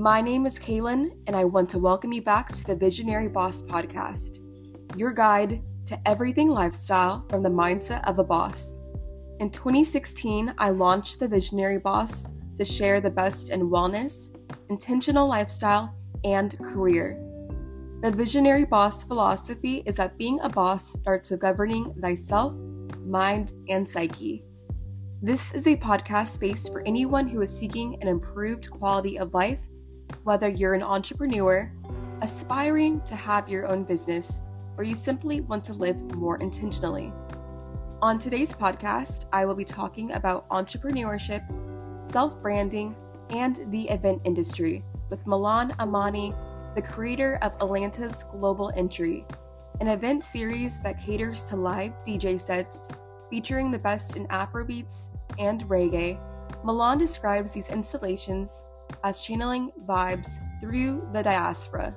My name is Kaylin, and I want to welcome you back to the Visionary Boss podcast, your guide to everything lifestyle from the mindset of a boss. In 2016, I launched the Visionary Boss to share the best in wellness, intentional lifestyle, and career. The Visionary Boss philosophy is that being a boss starts with governing thyself, mind, and psyche. This is a podcast space for anyone who is seeking an improved quality of life, whether you're an entrepreneur, aspiring to have your own business, or you simply want to live more intentionally. On today's podcast, I will be talking about entrepreneurship, self-branding, and the event industry with Milan Amani, the creator of Atlanta's Global Entry, an event series that caters to live DJ sets featuring the best in Afrobeats and reggae. Milan describes these installations as channeling vibes through the diaspora.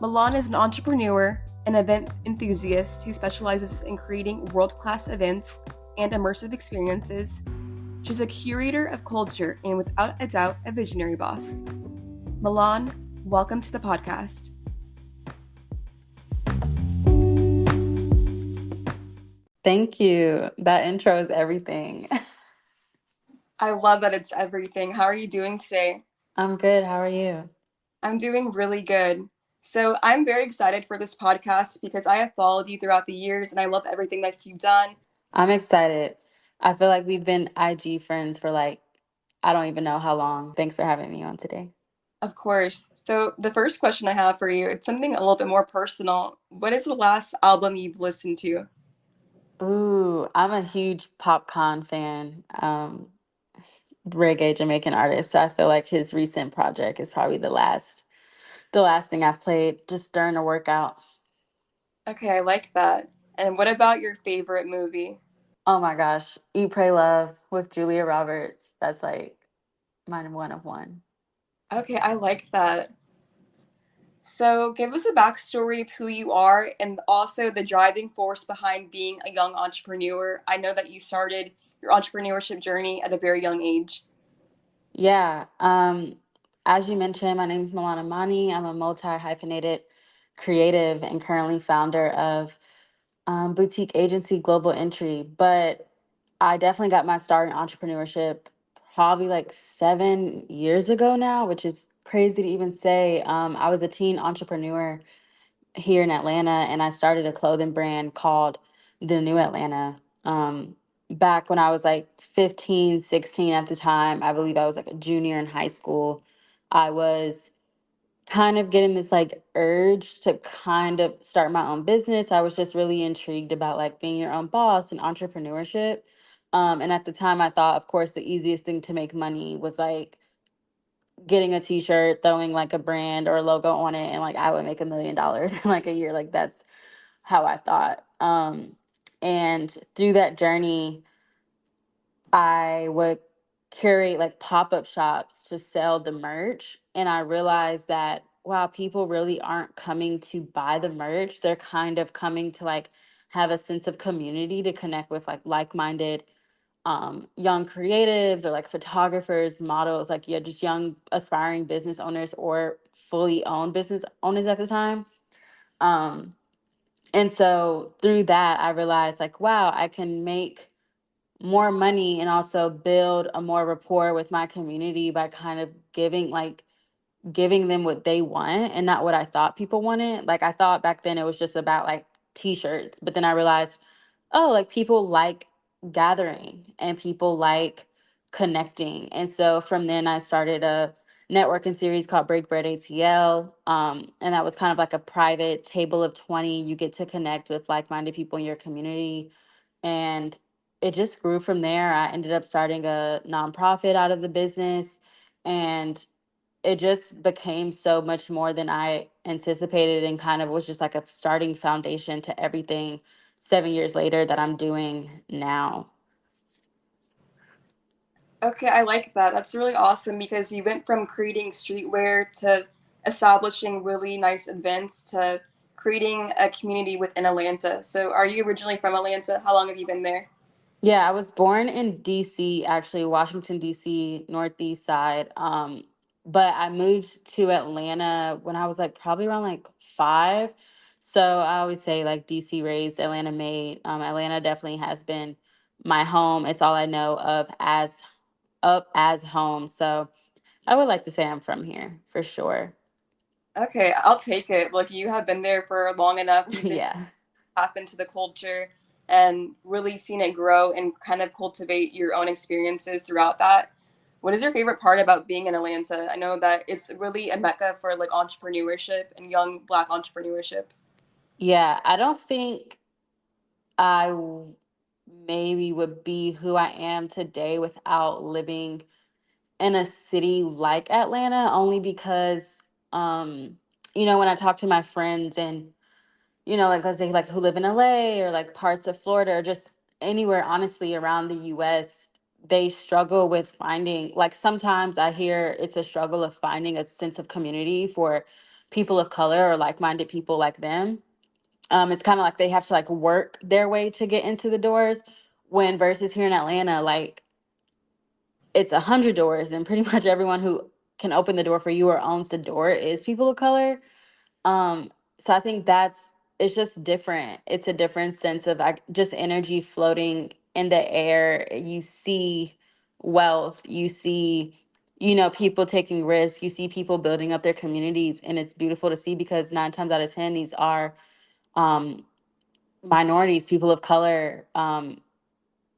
Milan is an entrepreneur, an event enthusiast who specializes in creating world-class events and immersive experiences. She's a curator of culture and without a doubt a visionary boss. Milan, welcome to the podcast. Thank you. That intro is everything. I love that it's everything. How are you doing today? I'm good. How are you? I'm doing really good. So I'm very excited for this podcast because I have followed you throughout the years and I love everything that you've done. I'm excited. I feel like we've been IG friends for I don't even know how long. Thanks for having me on today. Of course. So the first question I have for you, it's something a little bit more personal. What is the last album you've listened to? Ooh, I'm a huge Popcorn fan, reggae Jamaican artist. So I feel like his recent project is probably the last thing I've played just during a workout. Okay, I like that. And what about your favorite movie? Oh my gosh, Eat, Pray, Love with Julia Roberts. That's like my one of one. Okay, I like that. So give us a backstory of who you are and also the driving force behind being a young entrepreneur. I know that you started your entrepreneurship journey at a very young age. Yeah. As you mentioned, my name is Milan Amani. I'm a multi-hyphenated creative and currently founder of boutique agency Global Entry. But I definitely got my start in entrepreneurship probably like 7 years ago now, which is crazy to even say. I was a teen entrepreneur here in Atlanta, and I started a clothing brand called The New Atlanta. Back when I was like 15, 16 at the time, I believe I was like a junior in high school. I was kind of getting this like urge to kind of start my own business. I was just really intrigued about like being your own boss and entrepreneurship. And at the time, I thought, of course, the easiest thing to make money was like getting a t-shirt, throwing like a brand or a logo on it, and like I would make $1 million in like a year. Like that's how I thought. And through that journey, I would curate like pop-up shops to sell the merch. And I realized that wow, people really aren't coming to buy the merch. They're kind of coming to like have a sense of community to connect with like-minded young creatives or like photographers, models, like yeah, just young aspiring business owners or fully owned business owners at the time. Um, and so through that, I realized like, wow, I can make more money and also build a more rapport with my community by kind of giving them what they want and not what I thought people wanted. Like I thought back then it was just about like t-shirts, but then I realized, oh, like people like gathering and people like connecting. And so from then I started a networking series called Break Bread ATL. And that was kind of like a private table of 20. You get to connect with like-minded people in your community. And it just grew from there. I ended up starting a nonprofit out of the business. And it just became so much more than I anticipated and kind of was just like a starting foundation to everything 7 years later that I'm doing now. Okay, I like that. That's really awesome because you went from creating streetwear to establishing really nice events to creating a community within Atlanta. So are you originally from Atlanta? How long have you been there? Yeah, I was born in DC, actually, Washington, DC, Northeast side. but I moved to Atlanta when I was like probably around like 5. So I always say like DC raised, Atlanta made. Atlanta definitely has been my home. It's all I know of as home. So I would like to say I'm from here for sure. Okay, I'll take it. Like you have been there for long enough. You've been Yeah. tap into the culture and really seen it grow and kind of cultivate your own experiences throughout that. What is your favorite part about being in Atlanta? I know that it's really a mecca for like entrepreneurship and young Black entrepreneurship. Yeah, I don't think maybe would be who I am today without living in a city like Atlanta, only because um when I talk to my friends and like let's say like who live in LA or like parts of Florida or just anywhere honestly around the US, they struggle with finding, like sometimes I hear it's a struggle of finding a sense of community for people of color or like-minded people like them. It's kind of like they have to like work their way to get into the doors, when versus here in Atlanta, like it's 100 doors and pretty much everyone who can open the door for you or owns the door is people of color. um, so I think it's just different. It's a different sense of like just energy floating in the air. You see wealth, you see, people taking risks, you see people building up their communities, and it's beautiful to see because 9 times out of 10, these are um minorities, people of color.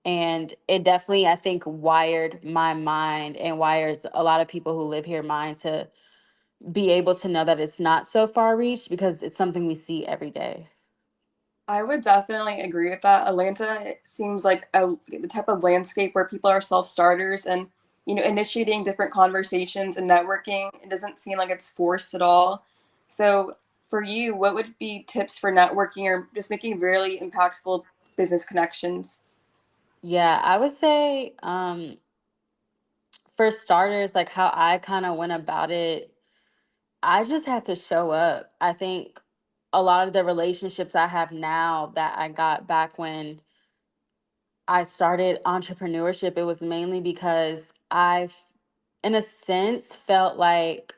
And it definitely, I think, wired my mind and wires a lot of people who live here mind to be able to know that it's not so far reached because it's something we see every day. I would definitely agree with that. Atlanta seems like the type of landscape where people are self-starters and initiating different conversations and networking. It doesn't seem like it's forced at all. So, for you, what would be tips for networking or just making really impactful business connections? Yeah, I would say for starters, like how I kind of went about it, I just had to show up. I think a lot of the relationships I have now that I got back when I started entrepreneurship, it was mainly because in a sense, felt like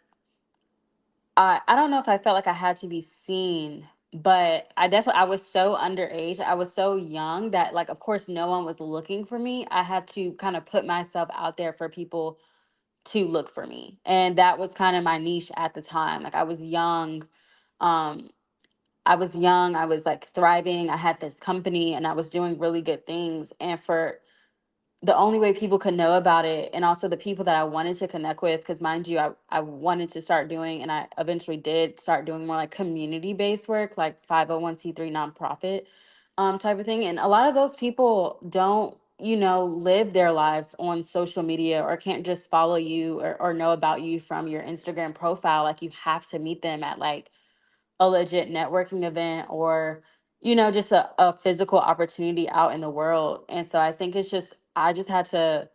I don't know if I felt like I had to be seen, but I was so underage. I was so young that like of course no one was looking for me. I had to kind of put myself out there for people to look for me. And that was kind of my niche at the time. Like Um I was like thriving. I had this company and I was doing really good things, and for the only way people could know about it, and also the people that I wanted to connect with, because mind you, I wanted to start doing, and I eventually did start doing more like community based work, like 501(c)(3) nonprofit type of thing. And a lot of those people don't, live their lives on social media or can't just follow you or know about you from your Instagram profile. Like you have to meet them at like a legit networking event or just a physical opportunity out in the world. And so I think I just had to,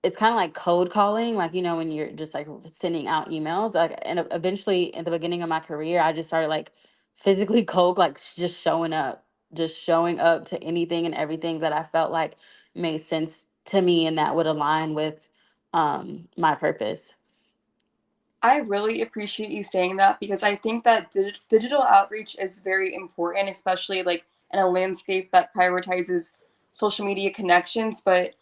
it's kind of like code calling, like when you're just like sending out emails, like, and eventually at the beginning of my career I just started like physically code, like just showing up to anything and everything that I felt like made sense to me and that would align with my purpose. I really appreciate you saying that because I think that digital outreach is very important, especially like in a landscape that prioritizes social media connections. But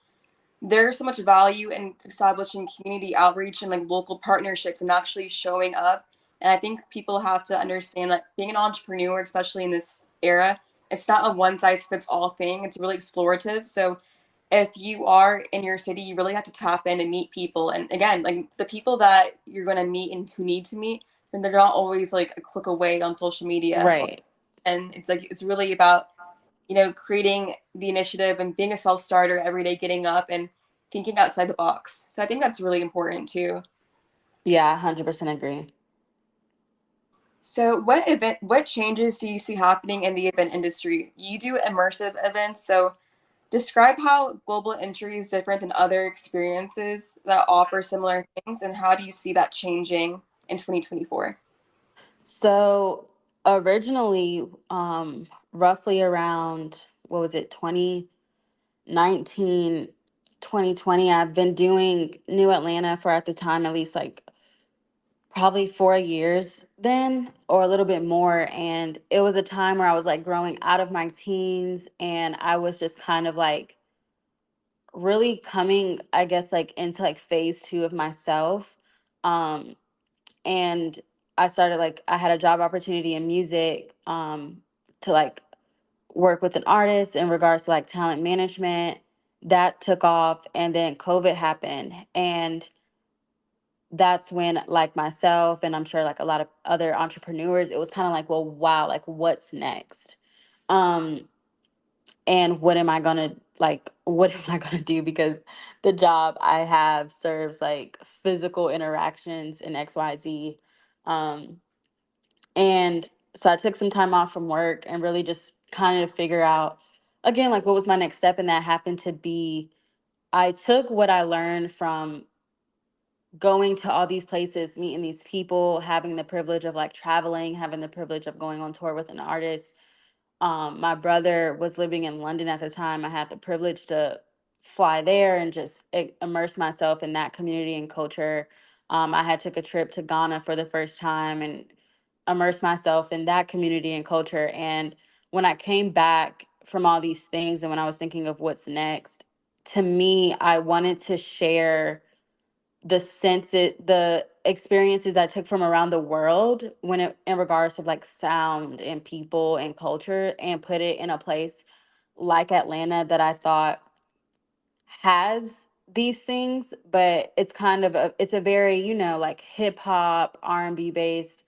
there's so much value in establishing community outreach and like local partnerships and actually showing up. And I think people have to understand that being an entrepreneur, especially in this era, it's not a one size fits all thing. It's really explorative. So if you are in your city, you really have to tap in and meet people. And again, like the people that you're going to meet and who need to meet, then they're not always like a click away on social media. Right. And it's like, it's really about, creating the initiative and being a self starter every day, getting up and thinking outside the box. So I think that's really important too. Yeah, 100% agree. So what changes do you see happening in the event industry? You do immersive events, so describe how global entry is different than other experiences that offer similar things, and how do you see that changing in 2024? So originally, roughly around, what was it, 2019, 2020. I've been doing New Atlanta for, at the time, at least like probably 4 years then, or a little bit more. And it was a time where I was like growing out of my teens, and I was just kind of like really coming, I guess, like into like phase two of myself. Um, and I started like, I had a job opportunity in music, to like work with an artist in regards to like talent management. That took off, and then COVID happened. And that's when, like myself, and I'm sure like a lot of other entrepreneurs, it was kind of like, well, wow, like what's next? Um, and what am I gonna like? What am I gonna do? Because the job I have serves like physical interactions in XYZ. Um, and so I took some time off from work and really just kind of figure out again like what was my next step, and that happened to be, I took what I learned from going to all these places, meeting these people, having the privilege of like traveling, having the privilege of going on tour with an artist. My brother was living in London at the time. I had the privilege to fly there and just immerse myself in that community and culture. I had took a trip to Ghana for the first time and immerse myself in that community and culture. And when I came back from all these things, and when I was thinking of what's next, to me, I wanted to share the experiences I took from around the world when it in regards to like sound and people and culture, and put it in a place like Atlanta that I thought has these things, but it's kind of it's a very, like hip hop, R&B based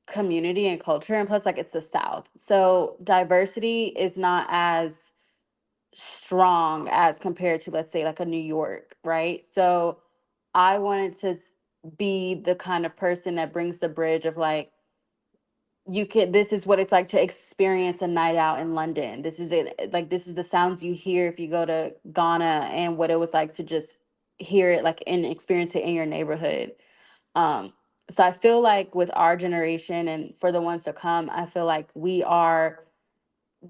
community and culture, and plus like it's the South. So diversity is not as strong as compared to, let's say, like a New York, right? So I wanted to be the kind of person that brings the bridge of like, this is what it's like to experience a night out in London. This is it. Like, this is the sounds you hear if you go to Ghana, and what it was like to just hear it like and experience it in your neighborhood. Um, so I feel like with our generation and for the ones to come, I feel like we are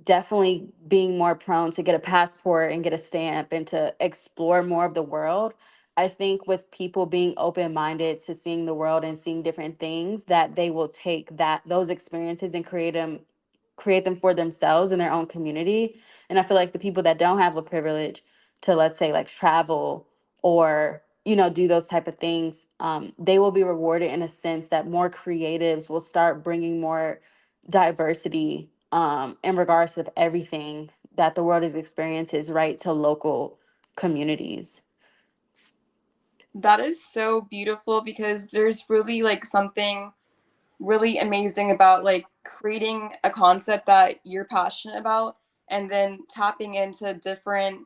definitely being more prone to get a passport and get a stamp and to explore more of the world. I think with people being open minded to seeing the world and seeing different things, that they will take those experiences and create them for themselves in their own community. And I feel like the people that don't have the privilege to, let's say, like travel or do those type of things, they will be rewarded in a sense that more creatives will start bringing more diversity, in regards of everything that the world is experiences, right, to local communities. That is so beautiful because there's really like something really amazing about like creating a concept that you're passionate about and then tapping into different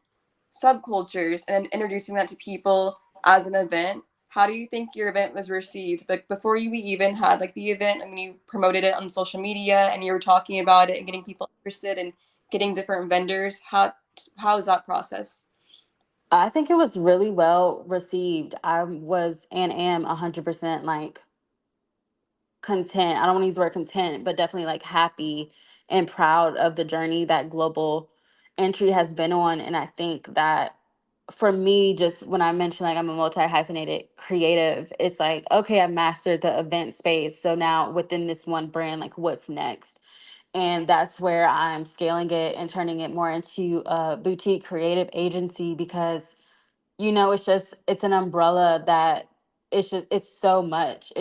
subcultures and introducing that to people as an event. How do you think your event was received? Like before you even had like the event, I mean, you promoted it on social media and you were talking about it and getting people interested and getting different vendors. How is that process? I think it was really well received. I was and am 100% like content. I don't want to use the word content, but definitely like happy and proud of the journey that global entry has been on. And I think that for me, just when I mentioned like I'm a multi hyphenated creative, it's like, okay, I've mastered the event space. So now within this one brand, like what's next? And that's where I'm scaling it and turning it more into a boutique creative agency, because it's an umbrella that it's so much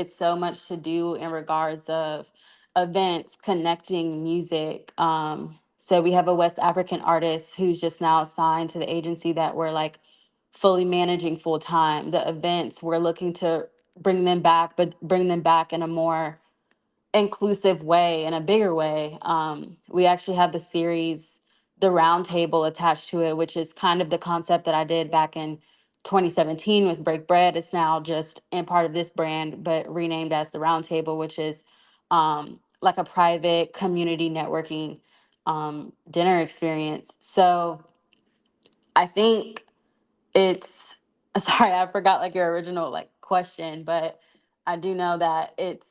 to do in regards of events, connecting, music. So we have a West African artist who's just now signed to the agency that we're like fully managing full time. The events, we're looking to bring them back, but bring them back in a more inclusive way, in a bigger way. We actually have the series, The Round Table, attached to it, which is kind of the concept that I did back in 2017 with Break Bread. It's now just in part of this brand, but renamed as The Round Table, which is like a private community networking dinner experience. So I think it's sorry, I forgot like your original like question, but I do know that it's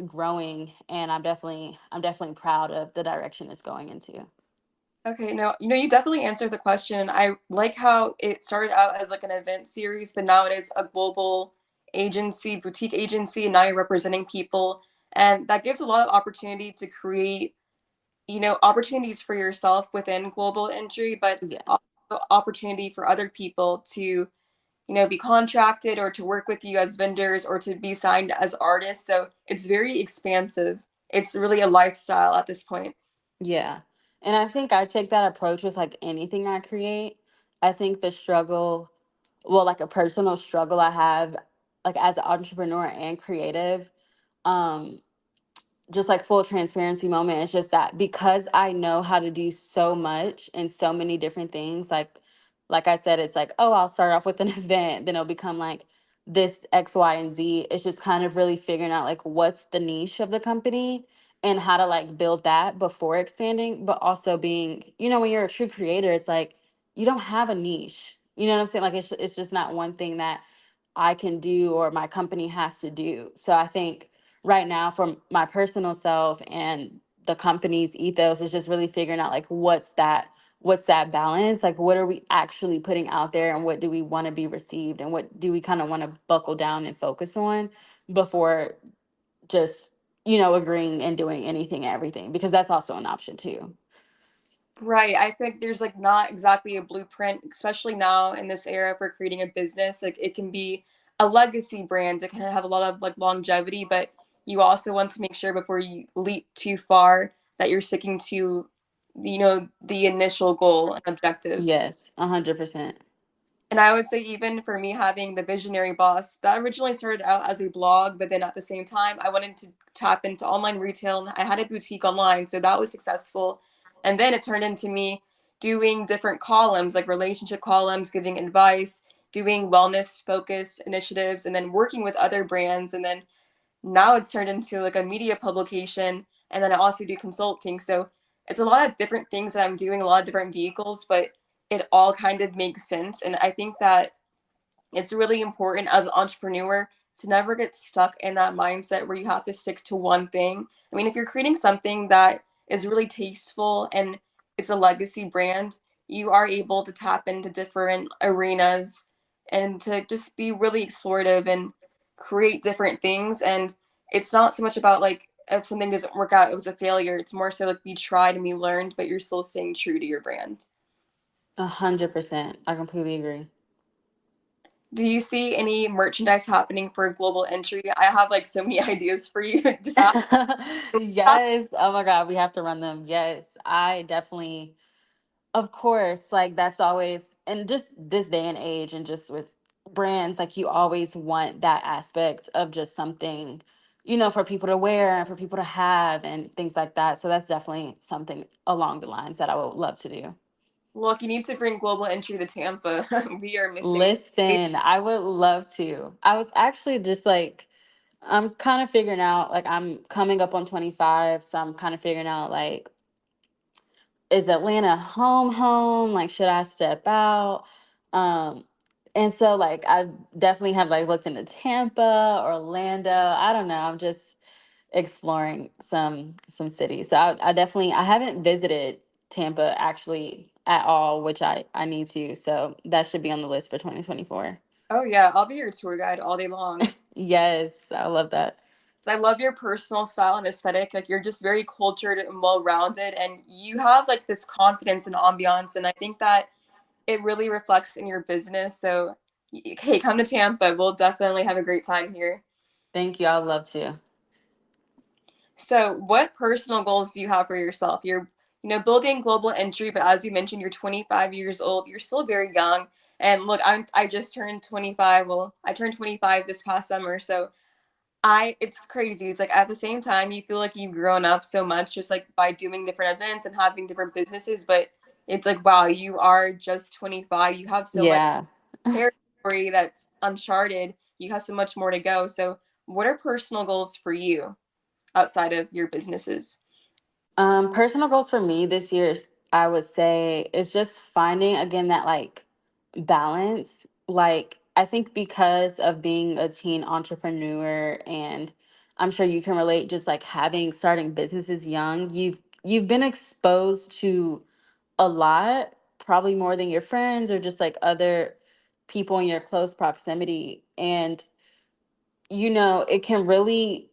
growing, and I'm definitely proud of the direction it's going into. Okay, no, you definitely answered the question. I like how it started out as like an event series, but now it is a global agency, boutique agency, and now you're representing people. And that gives a lot of opportunity to create, opportunities for yourself within global entry, but Yeah. also opportunity for other people to, be contracted or to work with you as vendors or to be signed as artists. So it's very expansive. It's really a lifestyle at this point. Yeah. And I think I take that approach with like anything I create. I think the struggle, well, like a personal struggle I have, like as an entrepreneur and creative, um, just like full transparency moment, it's just that because I know how to do so much and so many different things, like I said, it's like, oh, I'll start off with an event, then it'll become like this X, Y, and Z. It's just kind of really figuring out like what's the niche of the company and how to like build that before expanding, but also being, when you're a true creator, it's like you don't have a niche. You know what I'm saying? Like it's just not one thing that I can do or my company has to do. So I think right now for my personal self and the company's ethos is just really figuring out like what's that balance, like what are we actually putting out there and what do we want to be received and what do we kind of want to buckle down and focus on before just agreeing and doing anything and everything, because that's also an option too. Right. I think there's like not exactly a blueprint, especially now in this era for creating a business. Like it can be a legacy brand. It can have a lot of like longevity, but you also want to make sure before you leap too far that you're sticking to, the initial goal and objective. Yes, 100%. And I would say even for me having the Visionary Boss, that originally started out as a blog, but then at the same time, I wanted to tap into online retail and I had a boutique online, so that was successful. And then it turned into me doing different columns, like relationship columns, giving advice, doing wellness focused initiatives, and then working with other brands. And then now it's turned into like a media publication. And then I also do consulting. So it's a lot of different things that I'm doing, a lot of different vehicles, but it all kind of makes sense. And I think that it's really important as an entrepreneur to never get stuck in that mindset where you have to stick to one thing. I mean, if you're creating something that is really tasteful and it's a legacy brand, you are able to tap into different arenas and to just be really explorative and create different things. And it's not so much about like if something doesn't work out, it was a failure. It's more so like we tried and we learned, but you're still staying true to your brand. 100%. I completely agree. Do you see any merchandise happening for global entry? I have like so many ideas for you. Just ask. Yes. Oh my God, we have to run them. Yes, I definitely, of course, like that's always, and just this day and age, and just with brands, like you always want that aspect of just something, for people to wear and for people to have and things like that. So that's definitely something along the lines that I would love to do. Look, you need to bring global entry to Tampa. We are missing. Listen, I would love to. I was actually just like, I'm kind of figuring out, like, I'm coming up on 25, so I'm kind of figuring out, like, is Atlanta home? Like, should I step out? Um, and so, like, I definitely have, like, looked into Tampa, Orlando. I don't know. I'm just exploring some cities. So I haven't visited Tampa actually at all, which I need to. So that should be on the list for 2024. Oh yeah, I'll be your tour guide all day long. Yes, I love that. I love your personal style and aesthetic. Like you're just very cultured and well-rounded, and you have like this confidence and ambiance. And I think that it really reflects in your business. So, hey, come to Tampa. We'll definitely have a great time here. Thank you. I'd love to. So, what personal goals do you have for yourself? You're, building global entry, but as you mentioned, you're 25 years old. You're still very young. And look, I just turned 25. Well, I turned 25 this past summer. So, it's crazy. It's like at the same time, you feel like you've grown up so much just like by doing different events and having different businesses, but it's like wow, you are just 25. You have so much Yeah. territory that's uncharted. You have so much more to go. So, what are personal goals for you outside of your businesses? Personal goals for me this year is, I would say, is just finding again that like balance. Like I think because of being a teen entrepreneur, and I'm sure you can relate, just like having starting businesses young, you've been exposed to a lot, probably more than your friends or just like other people in your close proximity. And, it can really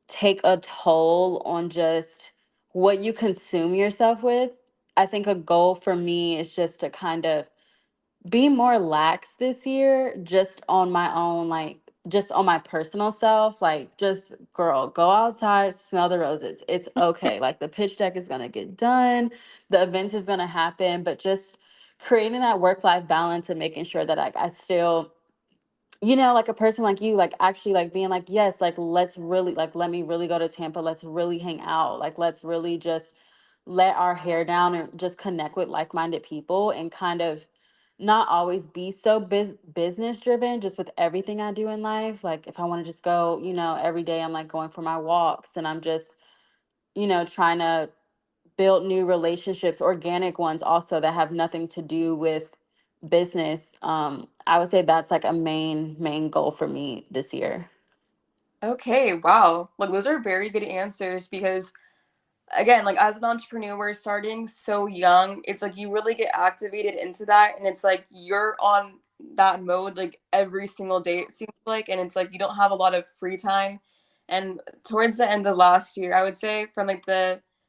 take a toll on just what you consume yourself with. I think a goal for me is just to kind of be more lax this year, just on my own, like just on my personal self. Like, just girl, go outside, smell the roses. It's okay. Like, the pitch deck is gonna get done, the event is gonna happen, but just creating that work-life balance and making sure that I still, like a person like you, like actually like being like, yes, like let's really, like, let me really go to Tampa. Let's really hang out. Like, let's really just let our hair down and just connect with like-minded people and kind of not always be so business driven just with everything I do in life. Like, if I want to just go, every day I'm like going for my walks and I'm just, trying to build new relationships, organic ones also that have nothing to do with business. I would say that's like a main goal for me this year. Okay, wow. Like those are very good answers because again, like as an entrepreneur starting so young, it's like you really get activated into that and it's like you're on that mode like every single day it seems like and it's like you don't have a lot of free time. And towards the end of last year, I would say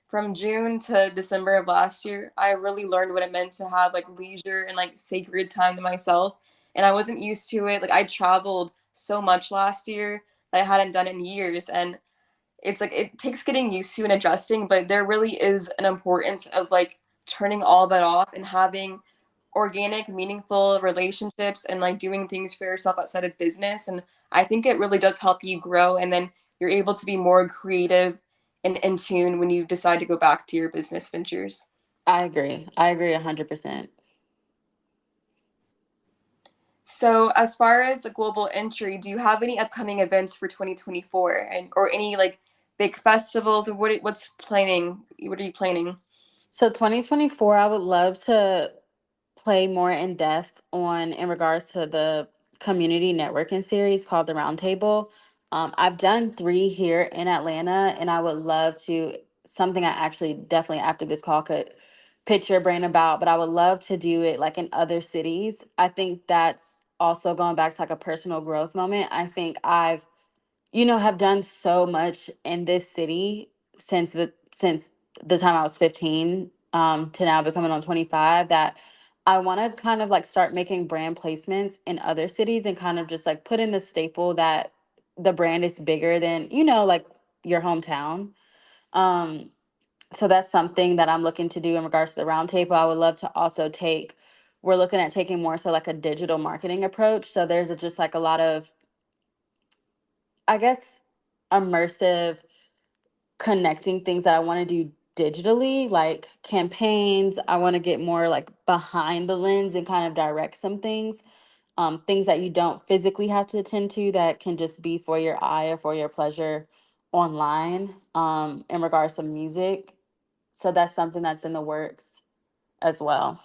from June to December of last year, I really learned what it meant to have like leisure and like sacred time to myself. And I wasn't used to it. Like I traveled so much last year that I hadn't done in years and it's like it takes getting used to and adjusting, but there really is an importance of like turning all that off and having organic, meaningful relationships and like doing things for yourself outside of business. And I think it really does help you grow. And then you're able to be more creative and in tune when you decide to go back to your business ventures. I agree 100%. So, as far as the global entry, do you have any upcoming events for 2024 and or any like big festivals or what's planning? What are you planning? So 2024, I would love to play more in depth on in regards to the community networking series called the Roundtable. I've done 3 here in Atlanta, and I would love to, something I actually definitely after this call could pick your brain about, but I would love to do it like in other cities. I think that's also going back to like a personal growth moment. I think I've have done so much in this city since the time I was 15 to now becoming on 25 that I want to kind of like start making brand placements in other cities and kind of just like put in the staple that the brand is bigger than, like your hometown. Um, so that's something that I'm looking to do in regards to the roundtable. I would love to also we're looking at taking more so like a digital marketing approach. So there's just like a lot of, I guess, immersive connecting things that I want to do digitally, like campaigns. I want to get more like behind the lens and kind of direct some things, things that you don't physically have to attend to that can just be for your eye or for your pleasure online, in regards to music. So that's something that's in the works as well.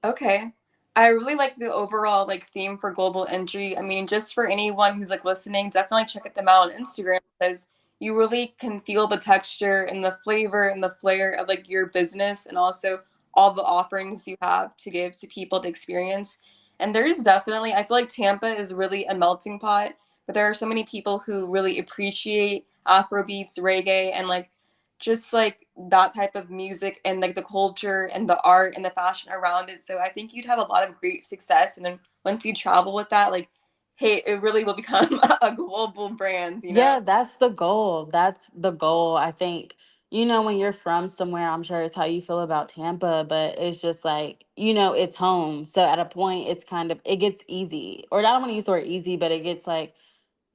Okay. I really like the overall like theme for global entry. I mean, just for anyone who's like listening, definitely check them out on Instagram because you really can feel the texture and the flavor and the flair of like your business and also all the offerings you have to give to people to experience. And there is definitely, I feel like Tampa is really a melting pot, but there are so many people who really appreciate Afrobeats, reggae, and like just like that type of music and like the culture and the art and the fashion around it. So I think you'd have a lot of great success. And then once you travel with that, like, hey, it really will become a global brand, you know? Yeah, that's the goal. That's the goal. I think, when you're from somewhere, I'm sure it's how you feel about Tampa, but it's just like, it's home. So at a point, it's kind of, it gets easy. Or I don't want to use the word easy, but it gets like,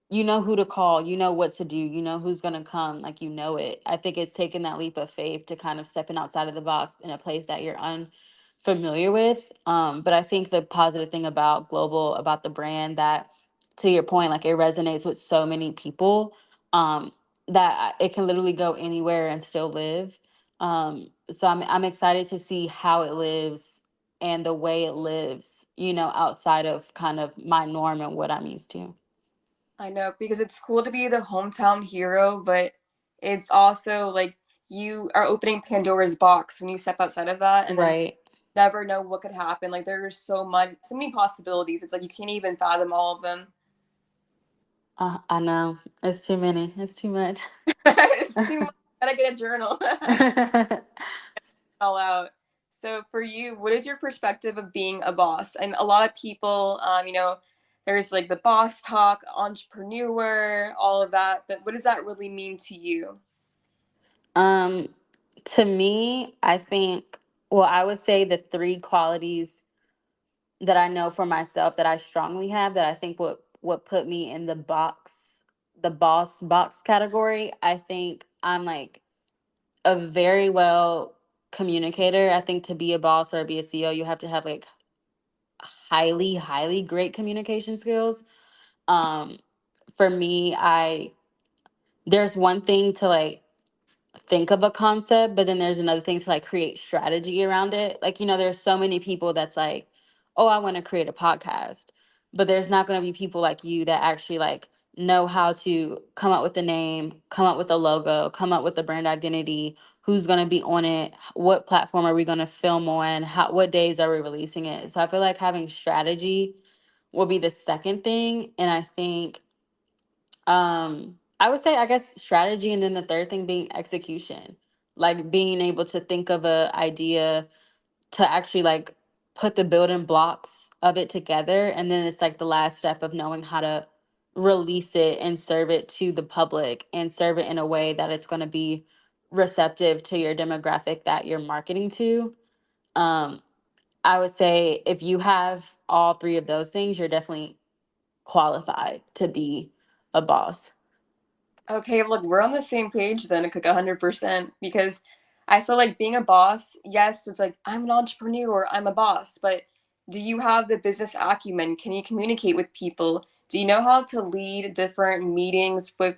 you know who to call, you know what to do, you know who's going to come, like it. I think it's taking that leap of faith to kind of stepping outside of the box in a place that you're unfamiliar with. But I think the positive thing about global, about the brand, that to your point, like it resonates with so many people, that it can literally go anywhere and still live. So I'm excited to see how it lives and the way it lives, outside of kind of my norm and what I'm used to. I know because it's cool to be the hometown hero, but it's also like you are opening Pandora's box when you step outside of that, and then Right. never know what could happen. Like there's so many possibilities. It's like you can't even fathom all of them. I know. It's too many. It's too much. It's too much. Gotta get a journal. All out. So for you, what is your perspective of being a boss? And a lot of people, there's like the boss talk, entrepreneur, all of that. But what does that really mean to you? um, to me, I think, well, I would say the three qualities that I know for myself that I strongly have that I think would put me in the boss box category. I think I'm like a very well communicator. I think to be a boss or be a CEO, you have to have like highly great communication skills. Um, for me, I there's one thing to like think of a concept, but then there's another thing to like create strategy around it. Like, there's so many people that's like, oh, I want to create a podcast. But there's not going to be people like you that actually like know how to come up with the name, come up with the logo, come up with the brand identity, who's going to be on it, what platform are we going to film on, what days are we releasing it. So I feel like having strategy will be the second thing. And I think I would say, I guess, strategy, and then the third thing being execution. Like being able to think of a idea to actually like put the building blocks of it together, and then it's like the last step of knowing how to release it and serve it to the public and serve it in a way that it's going to be receptive to your demographic that you're marketing to. Um, I would say if you have all three of those things, you're definitely qualified to be a boss. Okay, look, we're on the same page then, like 100%. Because I feel like being a boss, yes, it's like I'm an entrepreneur, I'm a boss, but do you have the business acumen? Can you communicate with people? Do you know how to lead different meetings with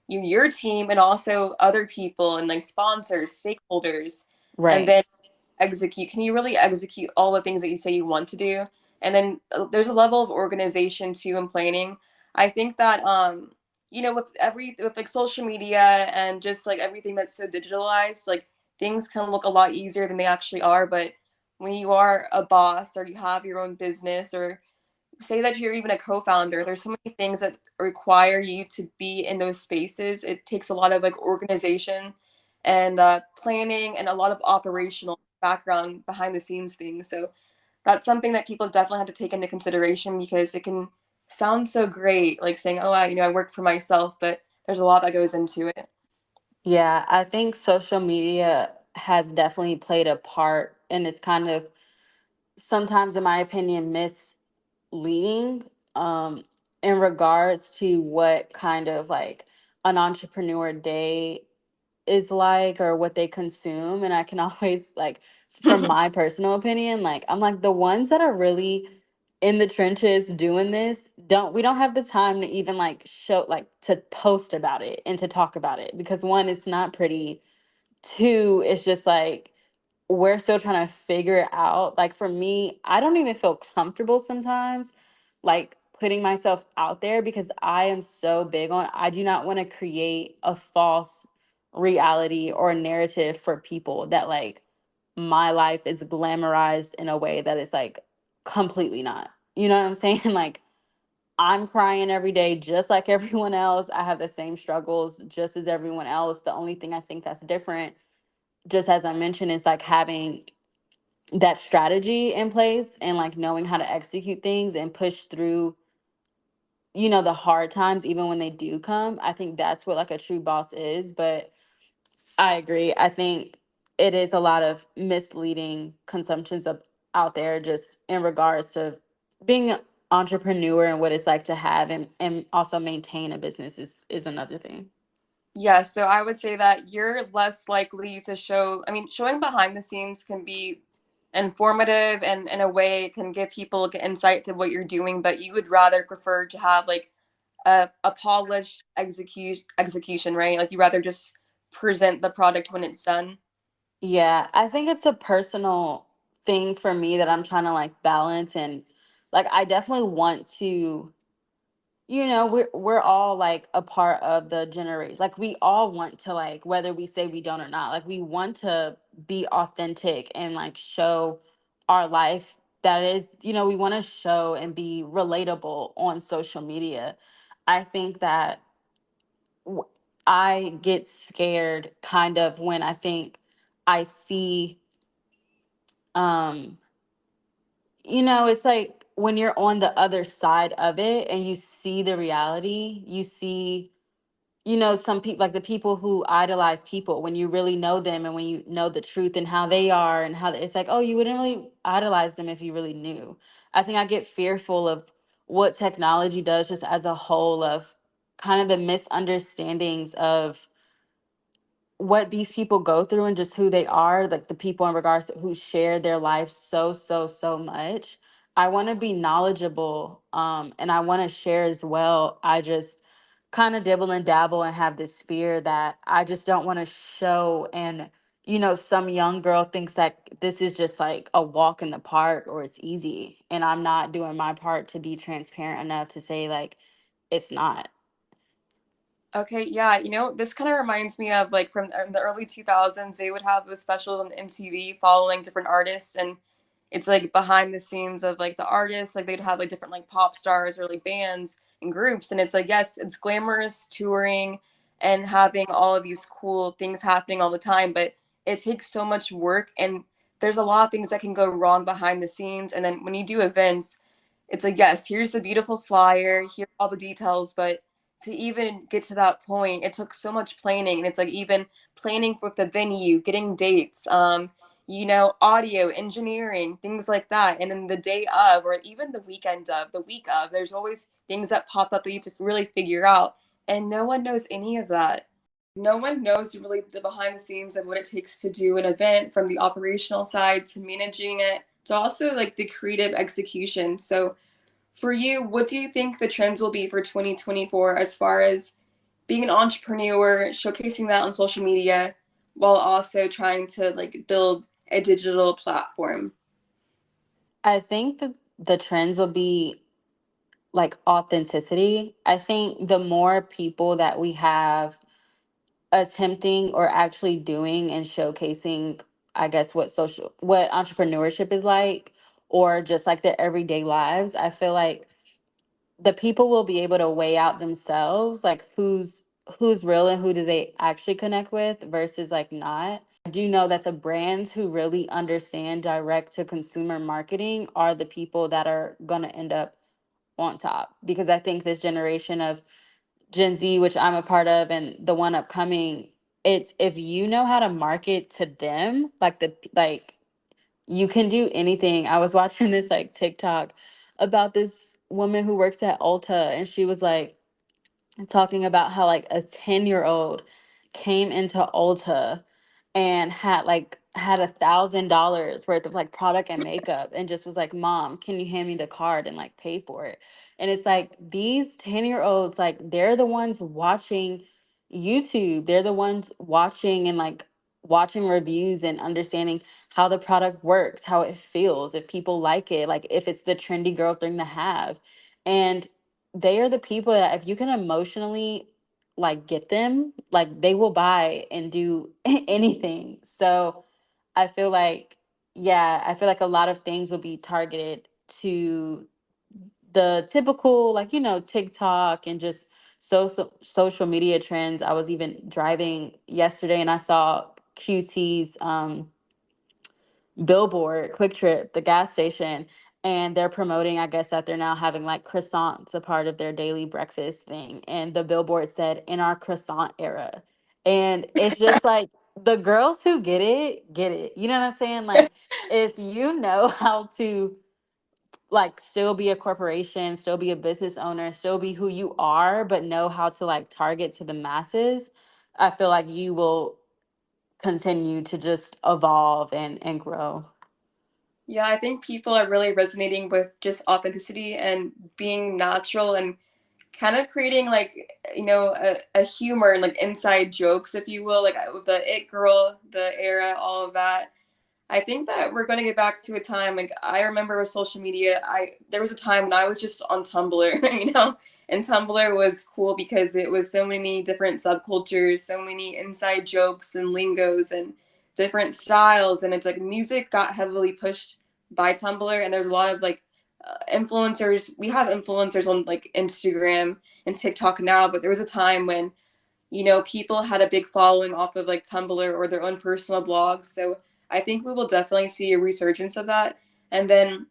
your team and also other people and like sponsors, stakeholders, and Right. then execute? Can you really execute all the things that you say you want to do? And then there's a level of organization too and planning. I think that with like social media and just like everything that's so digitalized, like things can look a lot easier than they actually are. But when you are a boss or you have your own business, or say that you're even a co-founder, there's so many things that require you to be in those spaces. It takes a lot of like organization and planning and a lot of operational background behind the scenes things. So that's something that people definitely have to take into consideration, because it can sound so great, like saying, "Oh, I work for myself," but there's a lot that goes into it. Yeah, I think social media has definitely played a part, and it's kind of sometimes, in my opinion, misleading in regards to what kind of like an entrepreneur day is like or what they consume. And I can always like, from my personal opinion, like I'm like the ones that are really in the trenches doing this we don't have the time to even like show like to post about it and to talk about it, because one, it's not pretty. Two, it's just like we're still trying to figure it out. Like for me, I don't even feel comfortable sometimes like putting myself out there, because I am so big on I do not want to create a false reality or narrative for people that like my life is glamorized in a way that it's like completely not. You know what I'm saying? Like I'm crying every day just like everyone else. I have the same struggles just as everyone else. The only thing I think that's different, just as I mentioned, is like having that strategy in place and like knowing how to execute things and push through, the hard times even when they do come. I think that's what like a true boss is. But I agree. I think it is a lot of misleading consumptions out there just in regards to being an entrepreneur and what it's like to have and also maintain a business is another thing. Yeah, so I would say that you're less likely to show, I mean, showing behind the scenes can be informative, and in a way it can give people like, insight to what you're doing, but you would rather prefer to have like a polished execution, right? Like you rather just present the product when it's done. Yeah, I think it's a personal thing for me that I'm trying to like balance, and like I definitely want to we're all like a part of the generation. Like we all want to, like, whether we say we don't or not, like we want to be authentic and like show our life. That is, we want to show and be relatable on social media. I think that w- I get scared kind of when I think I see, um it's like when you're on the other side of it and you see the reality, you see, some people, like the people who idolize people, when you really know them and when you know the truth and how they are and it's like, oh, you wouldn't really idolize them if you really knew. I think I get fearful of what technology does just as a whole, of kind of the misunderstandings of what these people go through and just who they are, like the people in regards to who share their life so much. I want to be knowledgeable, and I want to share as well. I just kind of dibble and dabble and have this fear that I just don't want to show. And some young girl thinks that this is just like a walk in the park or it's easy, and I'm not doing my part to be transparent enough to say like it's not. Okay, yeah, this kind of reminds me of like from the early 2000s, they would have the specials on MTV following different artists, and it's like behind the scenes of like the artists, like they'd have like different like pop stars or like bands and groups, and it's like, yes, it's glamorous touring and having all of these cool things happening all the time, but it takes so much work, and there's a lot of things that can go wrong behind the scenes. And then when you do events, it's like, yes, here's the beautiful flyer, here are all the details, but to even get to that point, it took so much planning. And it's like even planning with the venue, getting dates, audio, engineering, things like that. And then the day of, or even the weekend of, the week of, there's always things that pop up that you have to really figure out. And no one knows any of that. No one knows really the behind the scenes of what it takes to do an event, from the operational side to managing it to also like the creative execution. So for you, what do you think the trends will be for 2024 as far as being an entrepreneur, showcasing that on social media while also trying to like build a digital platform? I think that the trends will be like authenticity. I think the more people that we have attempting or actually doing and showcasing, I guess, what entrepreneurship is like, or just like their everyday lives, I feel like the people will be able to weigh out themselves, like who's real and who do they actually connect with versus like not. I do know that the brands who really understand direct to consumer marketing are the people that are going to end up on top, because I think this generation of Gen Z, which I'm a part of, and the one upcoming, it's if you know how to market to them, like you can do anything. I was watching this like TikTok about this woman who works at Ulta, and she was like talking about how like a 10-year-old came into Ulta and had $1,000 worth of like product and makeup and just was like, Mom, can you hand me the card and like pay for it? And it's like these 10-year-olds, like they're the ones watching YouTube. They're the ones watching and like watching reviews and understanding how the product works, how it feels, if people like it, like if it's the trendy girl thing to have. And they are the people that if you can emotionally like get them, like they will buy and do anything. So I feel like, yeah, I feel like a lot of things will be targeted to the typical, like, TikTok and just social media trends. I was even driving yesterday and I saw QT's billboard, Quick Trip, the gas station, and they're promoting, I guess, that they're now having like croissants a part of their daily breakfast thing. And the billboard said, "In our croissant era." And it's just like the girls who get it, get it. You know what I'm saying? Like, if you know how to like still be a corporation, still be a business owner, still be who you are, but know how to like target to the masses, I feel like you will continue to just evolve and grow. Yeah, I think people are really resonating with just authenticity and being natural and kind of creating like a humor and like inside jokes, if you will, like with the it girl, the era, all of that. I think that we're going to get back to a time like I remember with social media. I there was a time when I was just on Tumblr, and Tumblr was cool because it was so many different subcultures, so many inside jokes and lingos and different styles, and it's like music got heavily pushed by Tumblr, and there's a lot of like influencers. We have influencers on like Instagram and TikTok now, but there was a time when people had a big following off of like Tumblr or their own personal blogs. So I think we will definitely see a resurgence of that. And then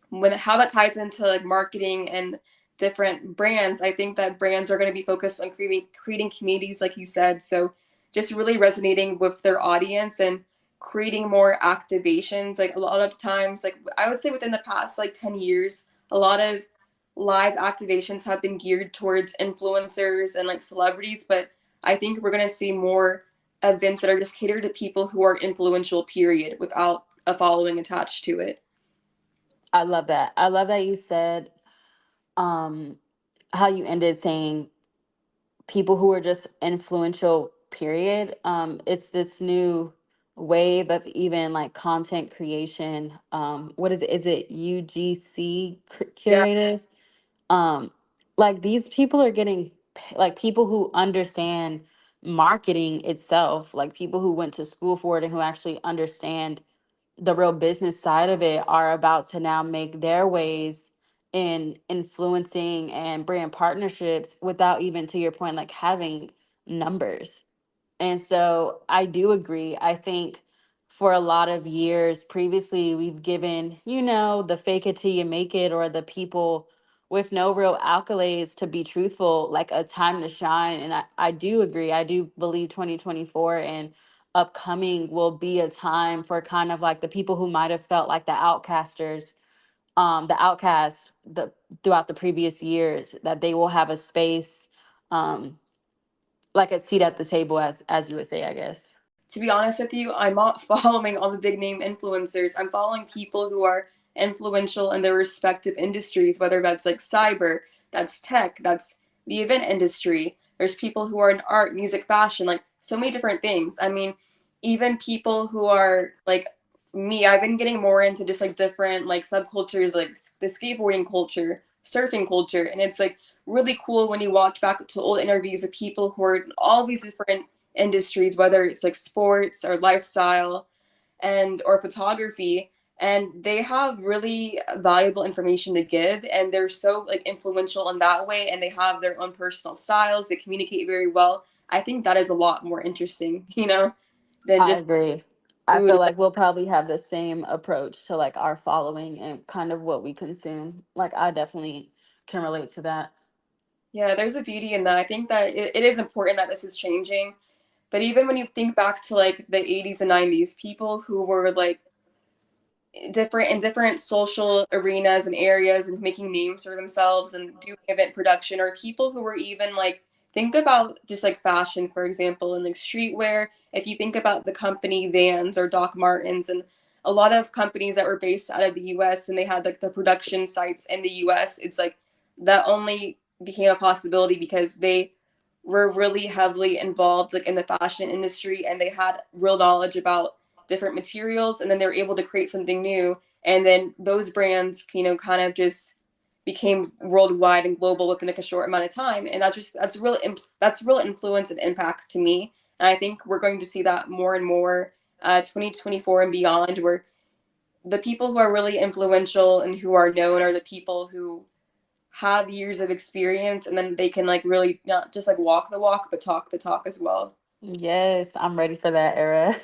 when how that ties into like marketing and different brands, I think that brands are going to be focused on creating communities, like you said. So just really resonating with their audience and creating more activations. Like a lot of times, like I would say within the past like 10 years, a lot of live activations have been geared towards influencers and like celebrities, but I think we're going to see more events that are just catered to people who are influential, period, without a following attached to it. I love that. I love that you said um how you ended saying people who are just influential, period. It's this new wave of even like content creation. What is it? Is it UGC Yeah. curators? um like these people are getting like people who understand marketing itself, like people who went to school for it and who actually understand the real business side of it, are about to now make their ways in influencing and brand partnerships without even, to your point, like having numbers. And so I do agree. I think for a lot of years previously, we've given, the fake it till you make it, or the people with no real accolades, to be truthful, like a time to shine. And I do agree. I do believe 2024 and upcoming will be a time for kind of like the people who might have felt like the outcasts throughout the previous years, that they will have a space, um, like a seat at the table, as you would say, I guess. To be honest with you, I'm not following all the big name influencers. I'm following people who are influential in their respective industries, whether that's like cyber, that's tech, that's the event industry. There's people who are in art, music, fashion, like so many different things. I mean, even people who are like me, I've been getting more into just like different like subcultures, like the skateboarding culture, surfing culture, and it's like really cool when you watch back to old interviews of people who are in all these different industries, whether it's like sports or lifestyle and or photography, and they have really valuable information to give, and they're so like influential in that way, and they have their own personal styles. They communicate very well. I think that is a lot more interesting, than I just agree. I who is feel like, like we'll probably have the same approach to like our following and kind of what we consume. Like I definitely can relate to that. yeah, there's a beauty in that. I think that it is important that this is changing. But even when you think back to like the 80s and 90s, people who were like different in different social arenas and areas and making names for themselves and doing event production, or people who were even like think about just like fashion, for example, and like streetwear. If you think about the company Vans or Doc Martens, and a lot of companies that were based out of the US and they had like the production sites in the US, it's like that only became a possibility because they were really heavily involved like in the fashion industry, and they had real knowledge about different materials, and then they were able to create something new, and then those brands kind of just became worldwide and global within like a short amount of time, and that's real influence and impact to me. And I think we're going to see that more and more 2024 and beyond, where the people who are really influential and who are known are the people who have years of experience, and then they can like really not just like walk the walk but talk the talk as well. Yes, I'm ready for that era.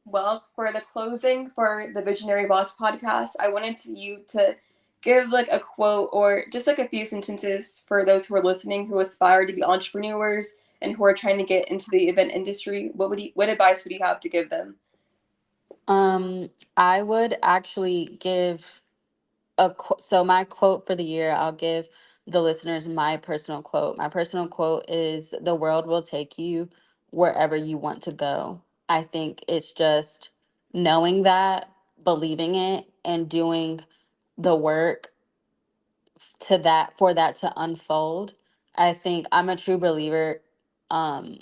Well, for the closing for the Visionary Boss podcast, I wanted you to give like a quote or just like a few sentences for those who are listening who aspire to be entrepreneurs and who are trying to get into the event industry. What advice would you have to give them? I would actually give so my quote for the year, I'll give the listeners my personal quote. My personal quote is, the world will take you wherever you want to go. I think it's just knowing that, believing it, and doing the work to that for that to unfold. I think I'm a true believer. um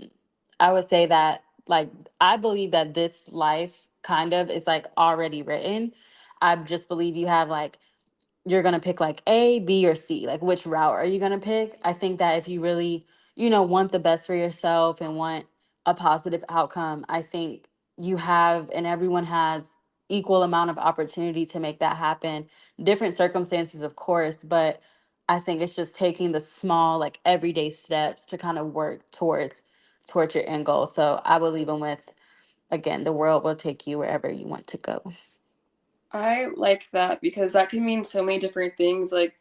I would say that Like, I believe that this life kind of is like already written. I just believe you have like, you're going to pick like A, B, or C. Like, which route are you going to pick? I think that if you really, want the best for yourself and want a positive outcome, I think you have, and everyone has equal amount of opportunity to make that happen. Different circumstances, of course, but I think it's just taking the small, like everyday steps to kind of work towards your end goal. So I will leave them with, again, the world will take you wherever you want to go. I like that because that can mean so many different things. Like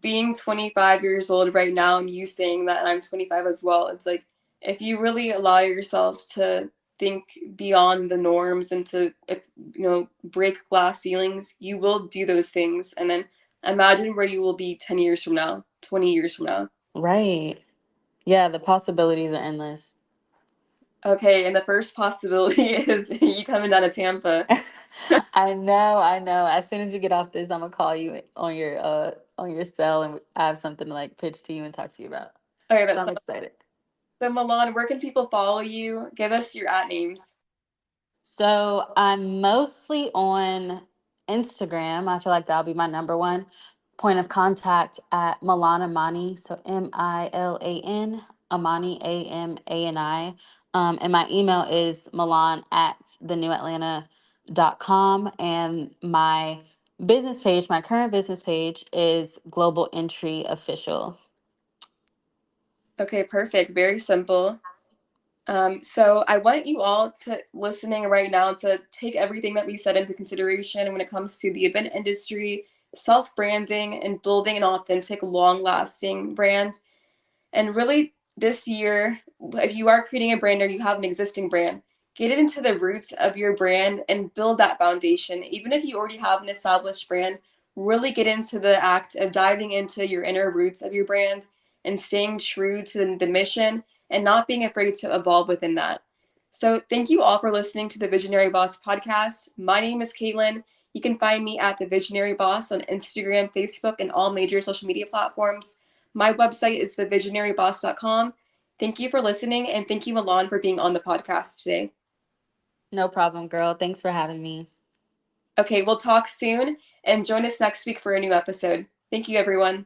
being 25 years old right now and you saying that, and I'm 25 as well. It's like if you really allow yourself to think beyond the norms and to, break glass ceilings, you will do those things. And then imagine where you will be 10 years from now, 20 years from now. Right. Yeah, the possibilities are endless. Okay, and the first possibility is you coming down to Tampa. I know, I know. As soon as we get off this, I'm gonna call you on your cell, and I have something to like pitch to you and talk to you about. Okay, So that's I'm so, excited. so Milan, where can people follow you? Give us your at names. So I'm mostly on Instagram. I feel like that'll be my number one point of contact at Milan Amani. So Milan Amani Amani. And my email is Milan at thenewatlanta.com. And my business page, my current business page is Global Entry Official. Okay, perfect. Very simple. So I want you all to listening right now to take everything that we said into consideration when it comes to the event industry, self-branding, and building an authentic, long-lasting brand. And really, this year, if you are creating a brand or you have an existing brand, get it into the roots of your brand and build that foundation. Even if you already have an established brand, really get into the act of diving into your inner roots of your brand and staying true to the mission and not being afraid to evolve within that. So, thank you all for listening to the Visionary Boss podcast. My name is Caitlin. You can find me at The Visionary Boss on Instagram, Facebook, and all major social media platforms. My website is thevisionaryboss.com. Thank you for listening, and thank you, Milan, for being on the podcast today. No problem, girl. Thanks for having me. Okay, we'll talk soon, and join us next week for a new episode. Thank you, everyone.